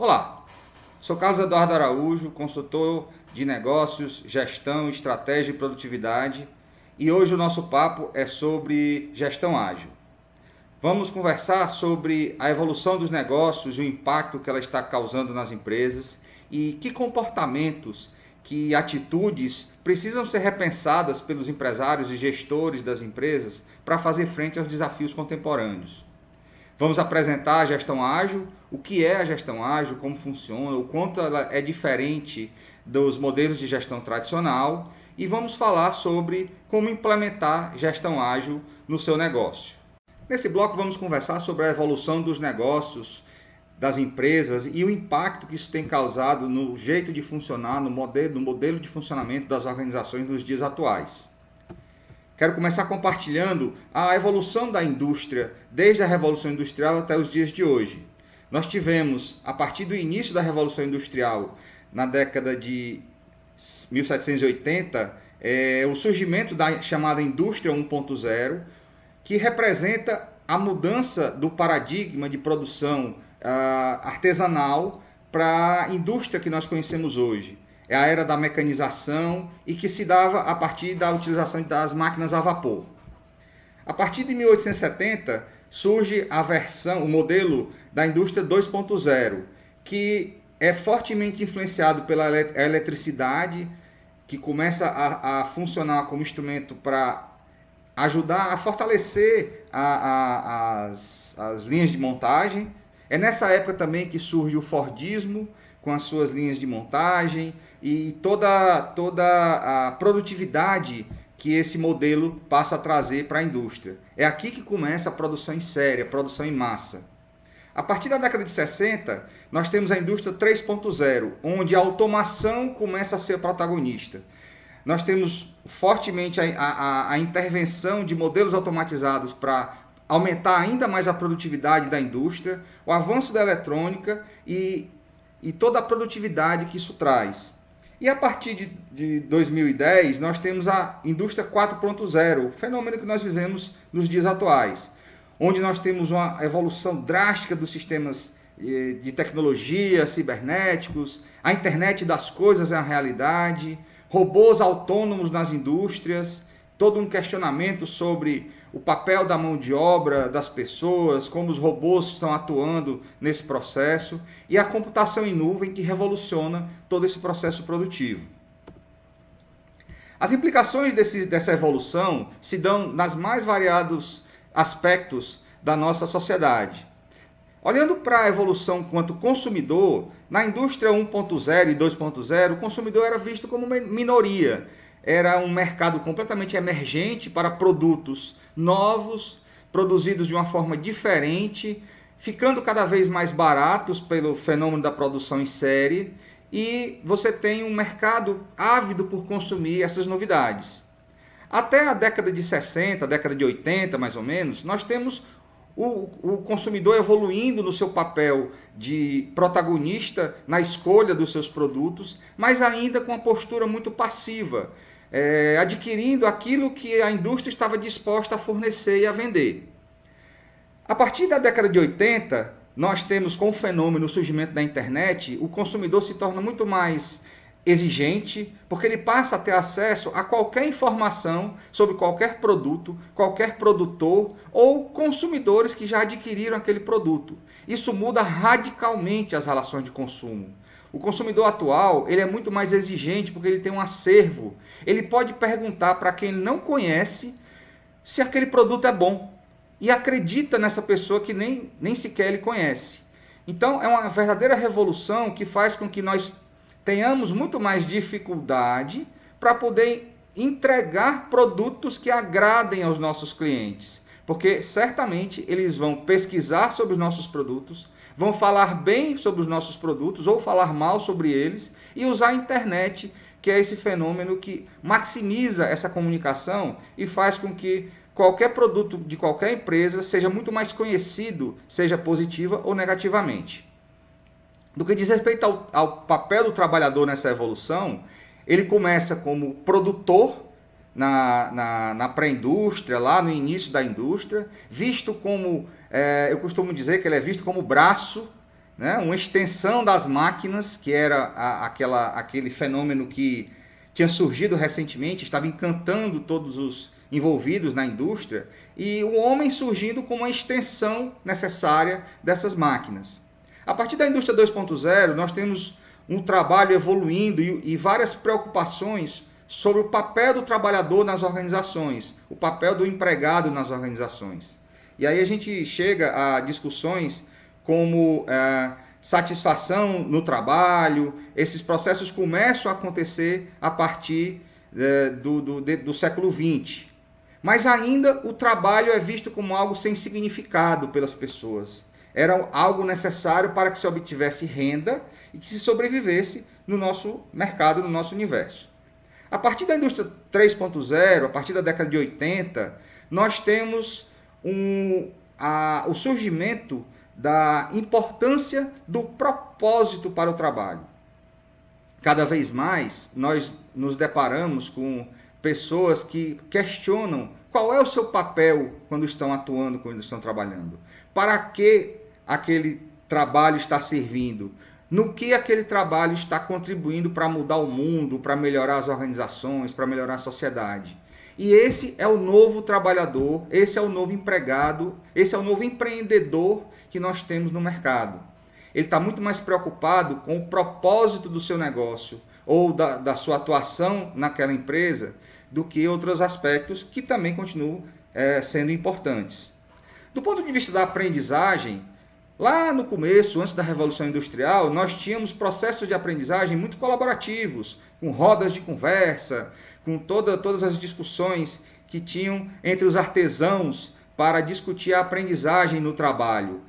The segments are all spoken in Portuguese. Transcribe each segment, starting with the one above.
Olá, sou Carlos Eduardo Araújo, consultor de negócios, gestão, estratégia e produtividade, e hoje o nosso papo é sobre gestão ágil. Vamos conversar sobre a evolução dos negócios, o impacto que ela está causando nas empresas e que comportamentos, que atitudes precisam ser repensadas pelos empresários e gestores das empresas para fazer frente aos desafios contemporâneos. Vamos apresentar a gestão ágil, o que é a gestão ágil, como funciona, o quanto ela é diferente dos modelos de gestão tradicional e vamos falar sobre como implementar gestão ágil no seu negócio. Nesse bloco vamos conversar sobre a evolução dos negócios, das empresas e o impacto que isso tem causado no jeito de funcionar, no modelo de funcionamento das organizações nos dias atuais. Quero começar compartilhando a evolução da indústria desde a Revolução Industrial até os dias de hoje. Nós tivemos, a partir do início da Revolução Industrial, na década de 1780, o surgimento da chamada Indústria 1.0, que representa a mudança do paradigma de produção artesanal para a indústria que nós conhecemos hoje. É a era da mecanização e que se dava a partir da utilização das máquinas a vapor. A partir de 1870 surge o modelo da indústria 2.0, que é fortemente influenciado pela eletricidade, que começa a funcionar como instrumento para ajudar a fortalecer as linhas de montagem. É nessa época também que surge o Fordismo, com as suas linhas de montagem e toda a produtividade que esse modelo passa a trazer para a indústria. É aqui que começa a produção em série, a produção em massa. A partir da década de 60, nós temos a indústria 3.0, onde a automação começa a ser protagonista. Nós temos fortemente a intervenção de modelos automatizados para aumentar ainda mais a produtividade da indústria, o avanço da eletrônica e toda a produtividade que isso traz. E a partir de 2010, nós temos a indústria 4.0, fenômeno que nós vivemos nos dias atuais, onde nós temos uma evolução drástica dos sistemas de tecnologia, cibernéticos, a internet das coisas é uma realidade, robôs autônomos nas indústrias, todo um questionamento sobre o papel da mão de obra das pessoas, como os robôs estão atuando nesse processo, e a computação em nuvem que revoluciona todo esse processo produtivo. As implicações dessa evolução se dão nas mais variados aspectos da nossa sociedade. Olhando para a evolução quanto consumidor, na indústria 1.0 e 2.0, o consumidor era visto como uma minoria. Era um mercado completamente emergente para produtos novos, produzidos de uma forma diferente, ficando cada vez mais baratos pelo fenômeno da produção em série, e você tem um mercado ávido por consumir essas novidades. Até a década de 60, década de 80 mais ou menos, nós temos o consumidor evoluindo no seu papel de protagonista na escolha dos seus produtos, mas ainda com uma postura muito passiva, adquirindo aquilo que a indústria estava disposta a fornecer e a vender. A partir da década de 80, nós temos, com o fenômeno, o surgimento da internet, o consumidor se torna muito mais exigente, porque ele passa a ter acesso a qualquer informação sobre qualquer produto, qualquer produtor ou consumidores que já adquiriram aquele produto. Isso muda radicalmente as relações de consumo. O consumidor atual, ele é muito mais exigente porque ele tem um acervo. Ele pode perguntar para quem não conhece se aquele produto é bom e acredita nessa pessoa que nem sequer ele conhece. Então, é uma verdadeira revolução que faz com que nós tenhamos muito mais dificuldade para poder entregar produtos que agradem aos nossos clientes. Porque certamente eles vão pesquisar sobre os nossos produtos, vão falar bem sobre os nossos produtos ou falar mal sobre eles e usar a internet, que é esse fenômeno que maximiza essa comunicação e faz com que qualquer produto de qualquer empresa seja muito mais conhecido, seja positiva ou negativamente. Do que diz respeito ao papel do trabalhador nessa evolução, ele começa como produtor na pré-indústria, lá no início da indústria, visto como, eu costumo dizer que ele é visto como braço né? Uma extensão das máquinas, que era aquele fenômeno que tinha surgido recentemente, estava encantando todos os envolvidos na indústria, e o homem surgindo como uma extensão necessária dessas máquinas. A partir da indústria 2.0, nós temos um trabalho evoluindo e várias preocupações sobre o papel do trabalhador nas organizações, o papel do empregado nas organizações. E aí a gente chega a discussões como satisfação no trabalho. Esses processos começam a acontecer a partir do século XX. Mas ainda o trabalho é visto como algo sem significado pelas pessoas. Era algo necessário para que se obtivesse renda e que se sobrevivesse no nosso mercado, no nosso universo. A partir da indústria 3.0, a partir da década de 80, nós temos o surgimento da importância do propósito para o trabalho. Cada vez mais nós nos deparamos com pessoas que questionam qual é o seu papel quando estão atuando, quando estão trabalhando. Para que aquele trabalho está servindo? No que aquele trabalho está contribuindo para mudar o mundo, para melhorar as organizações, para melhorar a sociedade? E esse é o novo trabalhador, esse é o novo empregado, esse é o novo empreendedor que nós temos no mercado. Ele está muito mais preocupado com o propósito do seu negócio ou da sua atuação naquela empresa do que outros aspectos que também continuam sendo importantes. Do ponto de vista da aprendizagem, lá no começo, antes da Revolução Industrial, nós tínhamos processos de aprendizagem muito colaborativos, com rodas de conversa, com todas as discussões que tinham entre os artesãos para discutir a aprendizagem no trabalho.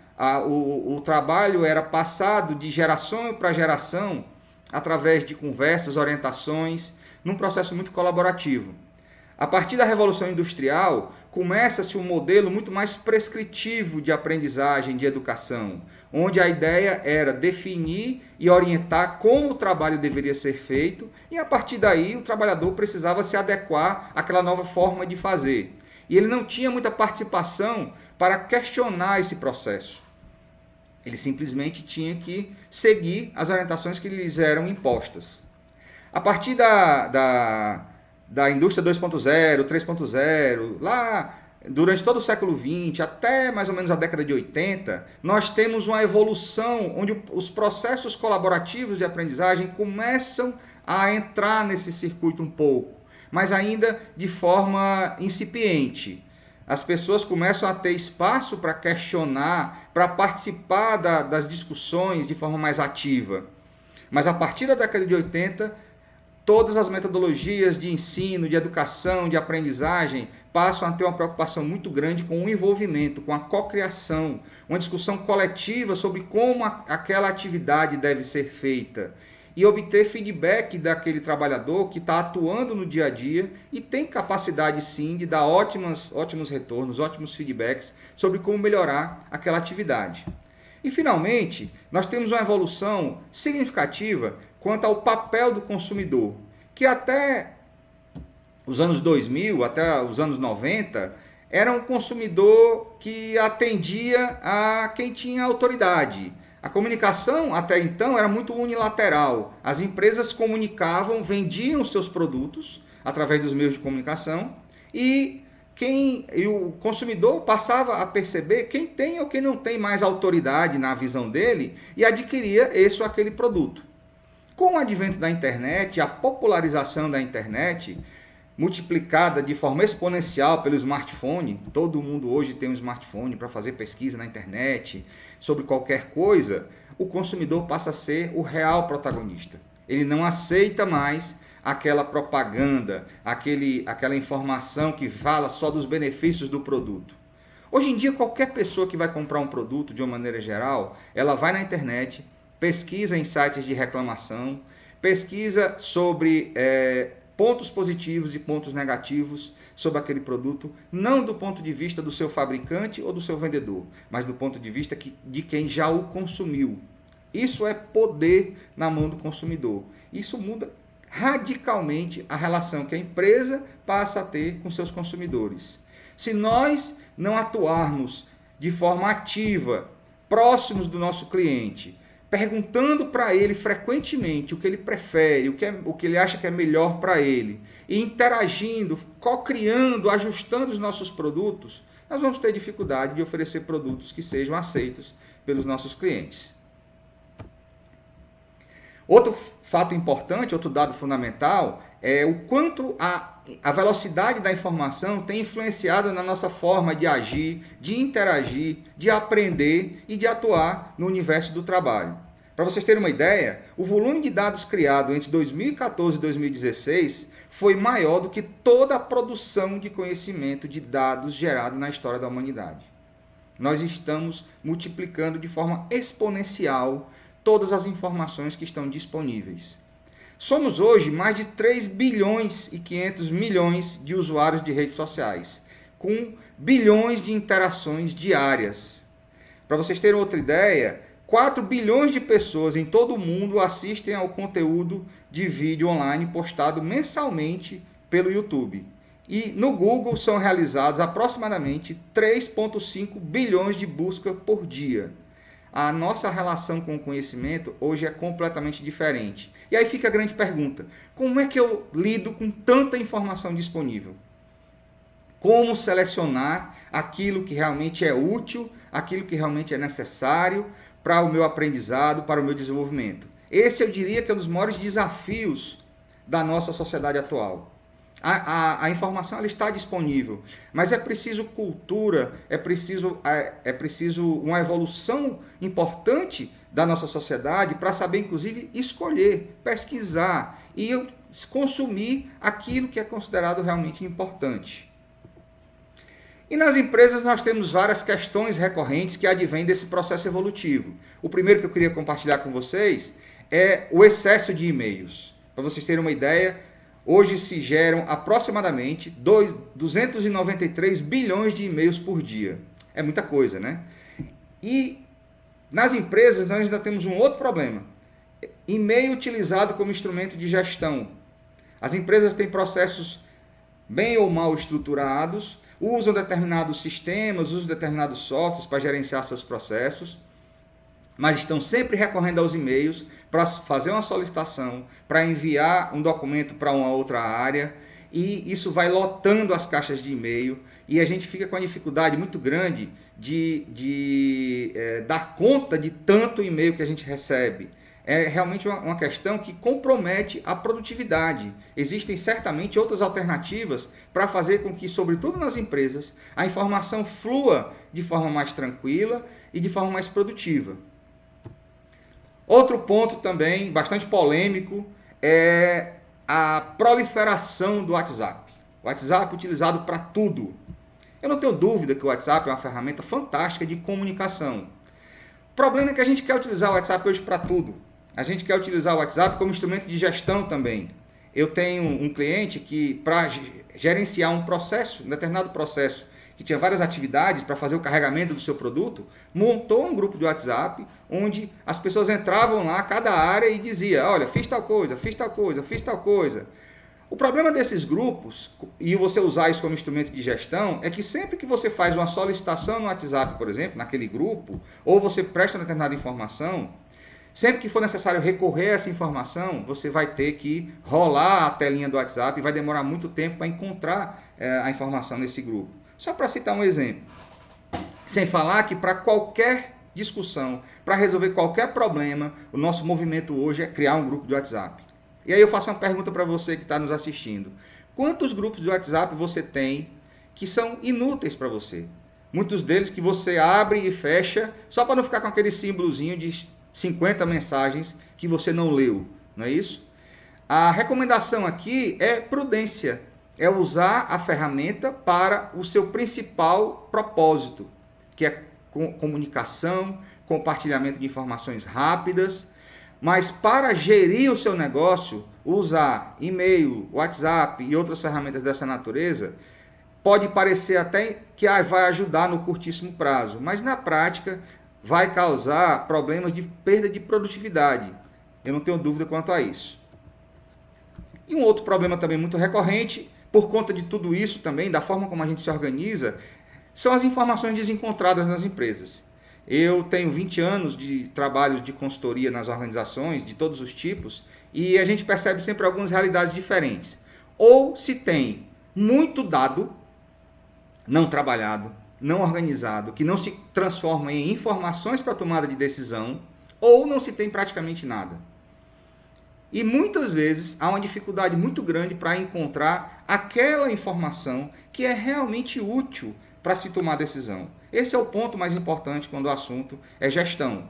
O trabalho era passado de geração para geração através de conversas, orientações, num processo muito colaborativo. A partir da Revolução Industrial, começa-se um modelo muito mais prescritivo de aprendizagem, de educação, onde a ideia era definir e orientar como o trabalho deveria ser feito, e a partir daí o trabalhador precisava se adequar àquela nova forma de fazer. E ele não tinha muita participação para questionar esse processo. Ele simplesmente tinha que seguir as orientações que lhes eram impostas. A partir da indústria 2.0, 3.0, lá durante todo o século XX, até mais ou menos a década de 80, nós temos uma evolução onde os processos colaborativos de aprendizagem começam a entrar nesse circuito um pouco, mas ainda de forma incipiente. As pessoas começam a ter espaço para questionar, para participar das discussões de forma mais ativa. Mas a partir da década de 80, todas as metodologias de ensino, de educação, de aprendizagem passam a ter uma preocupação muito grande com o envolvimento, com a cocriação, uma discussão coletiva sobre como aquela atividade deve ser feita e obter feedback daquele trabalhador que está atuando no dia a dia e tem capacidade sim de dar ótimos retornos, ótimos feedbacks sobre como melhorar aquela atividade. E finalmente, nós temos uma evolução significativa quanto ao papel do consumidor, que até os anos 2000, até os anos 90, era um consumidor que atendia a quem tinha autoridade. A comunicação até então era muito unilateral. As empresas comunicavam, vendiam seus produtos através dos meios de comunicação e o consumidor passava a perceber quem tem ou quem não tem mais autoridade na visão dele e adquiria esse ou aquele produto. Com o advento da internet, a popularização da internet, multiplicada de forma exponencial pelo smartphone, todo mundo hoje tem um smartphone para fazer pesquisa na internet sobre qualquer coisa, o consumidor passa a ser o real protagonista. Ele não aceita mais aquela propaganda, aquela informação que fala só dos benefícios do produto. Hoje em dia, qualquer pessoa que vai comprar um produto de uma maneira geral, ela vai na internet, pesquisa em sites de reclamação, pesquisa sobre pontos positivos e pontos negativos sobre aquele produto, não do ponto de vista do seu fabricante ou do seu vendedor, mas do ponto de vista de quem já o consumiu. Isso é poder na mão do consumidor. Isso muda radicalmente a relação que a empresa passa a ter com seus consumidores. Se nós não atuarmos de forma ativa próximos do nosso cliente, perguntando para ele frequentemente o que ele prefere, o que ele acha que é melhor para ele, e interagindo, co-criando, ajustando os nossos produtos, nós vamos ter dificuldade de oferecer produtos que sejam aceitos pelos nossos clientes. Outro fato importante, outro dado fundamental, é o quanto a velocidade da informação tem influenciado na nossa forma de agir, de interagir, de aprender e de atuar no universo do trabalho. Para vocês terem uma ideia, o volume de dados criado entre 2014 e 2016 foi maior do que toda a produção de conhecimento de dados gerado na história da humanidade. Nós estamos multiplicando de forma exponencial todas as informações que estão disponíveis. Somos hoje mais de 3 bilhões e 500 milhões de usuários de redes sociais, com bilhões de interações diárias. Para vocês terem outra ideia, 4 bilhões de pessoas em todo o mundo assistem ao conteúdo de vídeo online postado mensalmente pelo YouTube. E no Google são realizados aproximadamente 3,5 bilhões de buscas por dia. A nossa relação com o conhecimento hoje é completamente diferente. E aí fica a grande pergunta: como é que eu lido com tanta informação disponível? Como selecionar aquilo que realmente é útil, aquilo que realmente é necessário para o meu aprendizado, para o meu desenvolvimento? Esse eu diria que é um dos maiores desafios da nossa sociedade atual. A informação ela está disponível, mas é preciso cultura, é preciso uma evolução importante da nossa sociedade para saber, inclusive, escolher, pesquisar e consumir aquilo que é considerado realmente importante. E nas empresas nós temos várias questões recorrentes que advêm desse processo evolutivo. O primeiro que eu queria compartilhar com vocês é o excesso de e-mails. Para vocês terem uma ideia, hoje se geram aproximadamente 293 bilhões de e-mails por dia. É muita coisa, né? E nas empresas nós ainda temos um outro problema. E-mail utilizado como instrumento de gestão. As empresas têm processos bem ou mal estruturados, usam determinados sistemas, usam determinados softwares para gerenciar seus processos, mas estão sempre recorrendo aos e-mails para fazer uma solicitação, para enviar um documento para uma outra área, e isso vai lotando as caixas de e-mail, e a gente fica com a dificuldade muito grande de dar conta de tanto e-mail que a gente recebe. É realmente uma questão que compromete a produtividade. Existem certamente outras alternativas para fazer com que, sobretudo nas empresas, a informação flua de forma mais tranquila e de forma mais produtiva. Outro ponto também bastante polêmico é a proliferação do WhatsApp. O WhatsApp é utilizado para tudo. Eu não tenho dúvida que o WhatsApp é uma ferramenta fantástica de comunicação. O problema é que a gente quer utilizar o WhatsApp hoje para tudo. A gente quer utilizar o WhatsApp como instrumento de gestão também. Eu tenho um cliente que, para gerenciar um processo, um determinado processo, que tinha várias atividades para fazer o carregamento do seu produto, montou um grupo de WhatsApp, onde as pessoas entravam lá, cada área, e dizia: olha, fiz tal coisa, fiz tal coisa, fiz tal coisa. O problema desses grupos, e você usar isso como instrumento de gestão, é que sempre que você faz uma solicitação no WhatsApp, por exemplo, naquele grupo, ou você presta determinada informação, sempre que for necessário recorrer a essa informação, você vai ter que rolar a telinha do WhatsApp e vai demorar muito tempo para encontrar a informação nesse grupo. Só para citar um exemplo. Sem falar que para qualquer discussão, para resolver qualquer problema, o nosso movimento hoje é criar um grupo de WhatsApp. E aí eu faço uma pergunta para você que está nos assistindo. Quantos grupos de WhatsApp você tem que são inúteis para você? Muitos deles que você abre e fecha só para não ficar com aquele símbolozinho de 50 mensagens que você não leu, não é isso? A recomendação aqui é prudência, é usar a ferramenta para o seu principal propósito, que é comunicação, compartilhamento de informações rápidas, mas para gerir o seu negócio, usar e-mail, WhatsApp e outras ferramentas dessa natureza, pode parecer até que vai ajudar no curtíssimo prazo, mas na prática vai causar problemas de perda de produtividade. Eu não tenho dúvida quanto a isso. E um outro problema também muito recorrente, por conta de tudo isso também, da forma como a gente se organiza, são as informações desencontradas nas empresas. Eu tenho 20 anos de trabalho de consultoria nas organizações, de todos os tipos, e a gente percebe sempre algumas realidades diferentes. Ou se tem muito dado não trabalhado, não organizado, que não se transforma em informações para tomada de decisão, ou não se tem praticamente nada. E muitas vezes há uma dificuldade muito grande para encontrar aquela informação que é realmente útil para se tomar decisão. Esse é o ponto mais importante quando o assunto é gestão.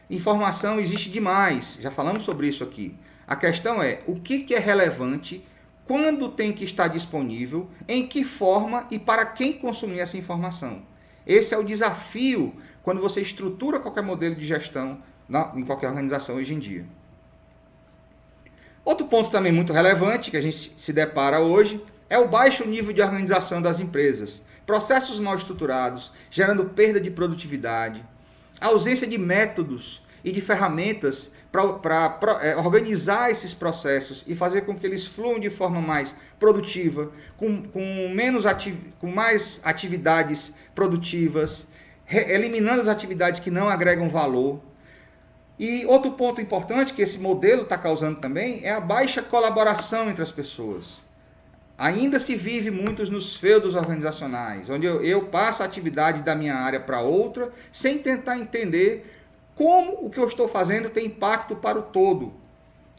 Informação existe demais, já falamos sobre isso aqui. A questão é o que é relevante, quando tem que estar disponível, em que forma e para quem consumir essa informação. Esse é o desafio quando você estrutura qualquer modelo de gestão em qualquer organização hoje em dia. Outro ponto também muito relevante que a gente se depara hoje é o baixo nível de organização das empresas. Processos mal estruturados, gerando perda de produtividade, ausência de métodos e de ferramentas para organizar esses processos e fazer com que eles fluam de forma mais produtiva, com mais atividades produtivas, eliminando as atividades que não agregam valor. E outro ponto importante que esse modelo está causando também é a baixa colaboração entre as pessoas. Ainda se vive muitos nos feudos organizacionais, onde eu passo a atividade da minha área para outra, sem tentar entender como o que eu estou fazendo tem impacto para o todo.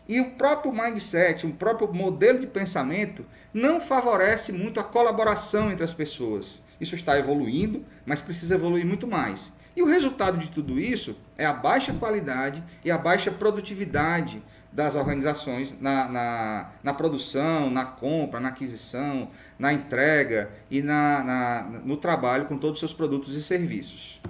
E o próprio mindset, o próprio modelo de pensamento, não favorece muito a colaboração entre as pessoas. Isso está evoluindo, mas precisa evoluir muito mais. E o resultado de tudo isso é a baixa qualidade e a baixa produtividade das organizações na produção, na compra, na aquisição, na entrega e no trabalho com todos os seus produtos e serviços.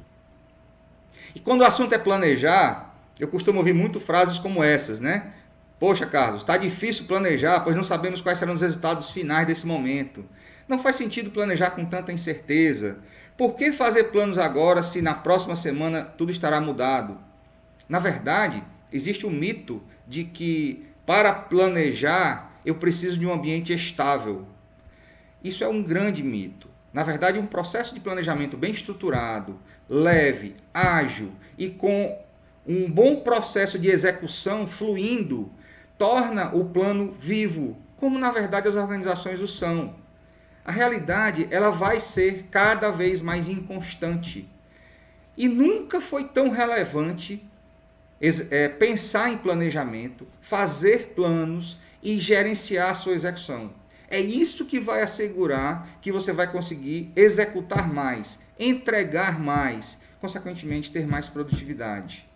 E quando o assunto é planejar, eu costumo ouvir muito frases como essas, né? Poxa, Carlos, está difícil planejar, pois não sabemos quais serão os resultados finais desse momento. Não faz sentido planejar com tanta incerteza. Por que fazer planos agora se na próxima semana tudo estará mudado? Na verdade, existe um mito de que para planejar eu preciso de um ambiente estável. Isso é um grande mito. Na verdade, um processo de planejamento bem estruturado, leve, ágil e com um bom processo de execução fluindo, torna o plano vivo, como na verdade as organizações o são. A realidade ela vai ser cada vez mais inconstante. E nunca foi tão relevante pensar em planejamento, fazer planos e gerenciar a sua execução. É isso que vai assegurar que você vai conseguir executar mais, entregar mais, consequentemente ter mais produtividade.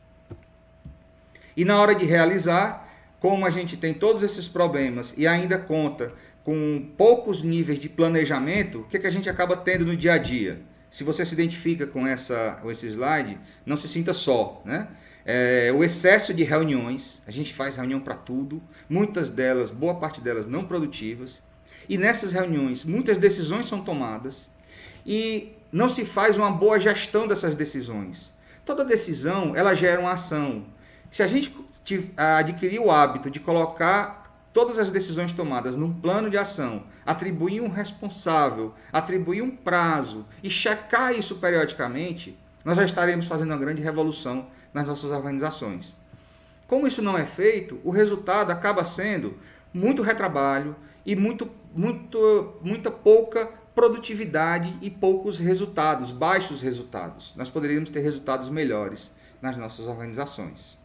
E na hora de realizar, como a gente tem todos esses problemas e ainda conta com poucos níveis de planejamento, o que a gente acaba tendo no dia a dia? Se você se identifica com esse slide, não se sinta só, né? O excesso de reuniões, a gente faz reunião para tudo, muitas delas, boa parte delas não produtivas, e nessas reuniões muitas decisões são tomadas e não se faz uma boa gestão dessas decisões. Toda decisão, ela gera uma ação. Se a gente adquirir o hábito de colocar todas as decisões tomadas num plano de ação, atribuir um responsável, atribuir um prazo e checar isso periodicamente, nós já estaremos fazendo uma grande revolução nas nossas organizações. Como isso não é feito, o resultado acaba sendo muito retrabalho e muita pouca produtividade e poucos resultados, baixos resultados. Nós poderíamos ter resultados melhores nas nossas organizações.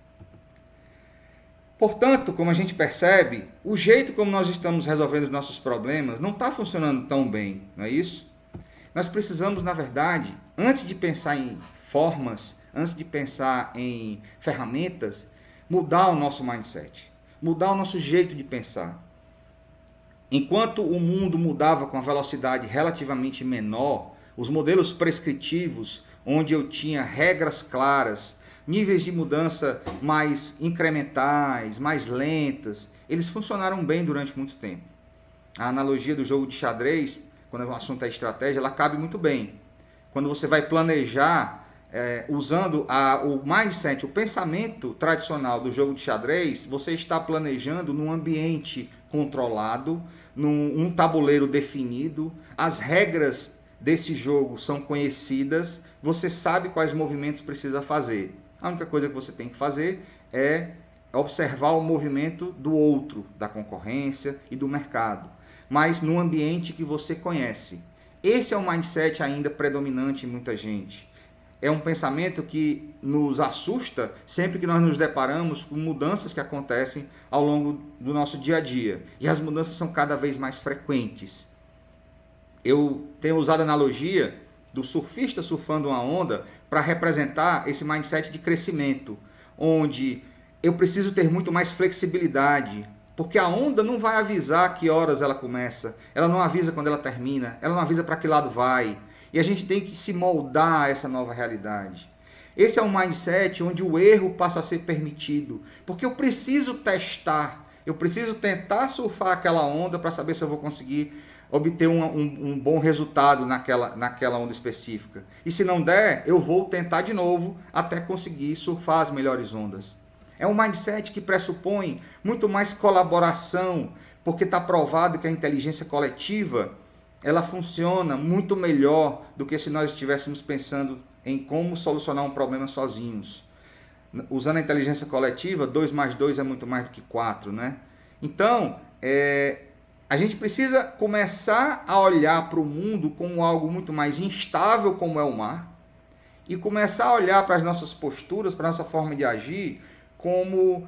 Portanto, como a gente percebe, o jeito como nós estamos resolvendo os nossos problemas não está funcionando tão bem, não é isso? Nós precisamos, na verdade, antes de pensar em formas, antes de pensar em ferramentas, mudar o nosso mindset, mudar o nosso jeito de pensar. Enquanto o mundo mudava com a velocidade relativamente menor, os modelos prescritivos, onde eu tinha regras claras, níveis de mudança mais incrementais, mais lentas, eles funcionaram bem durante muito tempo. A analogia do jogo de xadrez, quando o assunto é estratégia, ela cabe muito bem. Quando você vai planejar usando o mindset, o pensamento tradicional do jogo de xadrez, você está planejando num ambiente controlado, num tabuleiro definido, as regras desse jogo são conhecidas, você sabe quais movimentos precisa fazer. A única coisa que você tem que fazer é observar o movimento do outro, da concorrência e do mercado, mas no ambiente que você conhece. Esse é o mindset ainda predominante em muita gente. É um pensamento que nos assusta sempre que nós nos deparamos com mudanças que acontecem ao longo do nosso dia a dia. E as mudanças são cada vez mais frequentes. Eu tenho usado a analogia do surfista surfando uma onda para representar esse mindset de crescimento, onde eu preciso ter muito mais flexibilidade, porque a onda não vai avisar que horas ela começa, ela não avisa quando ela termina, ela não avisa para que lado vai, e a gente tem que se moldar a essa nova realidade. Esse é um mindset onde o erro passa a ser permitido, porque eu preciso testar, eu preciso tentar surfar aquela onda para saber se eu vou conseguir obter um bom resultado naquela onda específica. E se não der, eu vou tentar de novo até conseguir surfar as melhores ondas. É um mindset que pressupõe muito mais colaboração, porque está provado que a inteligência coletiva ela funciona muito melhor do que se nós estivéssemos pensando em como solucionar um problema sozinhos. Usando a inteligência coletiva, 2 mais 2 é muito mais do que 4, né? Então, a gente precisa começar a olhar para o mundo como algo muito mais instável, como é o mar, e começar a olhar para as nossas posturas, para a nossa forma de agir, como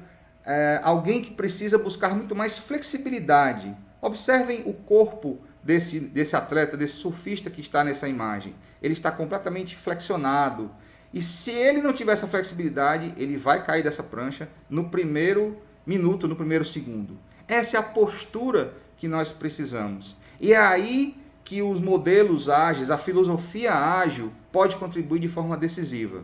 alguém que precisa buscar muito mais flexibilidade. Observem o corpo desse atleta, desse surfista que está nessa imagem. Ele está completamente flexionado. E se ele não tiver essa flexibilidade, ele vai cair dessa prancha no primeiro minuto, no primeiro segundo. Essa é a postura que nós precisamos. E é aí que os modelos ágeis, a filosofia ágil, pode contribuir de forma decisiva.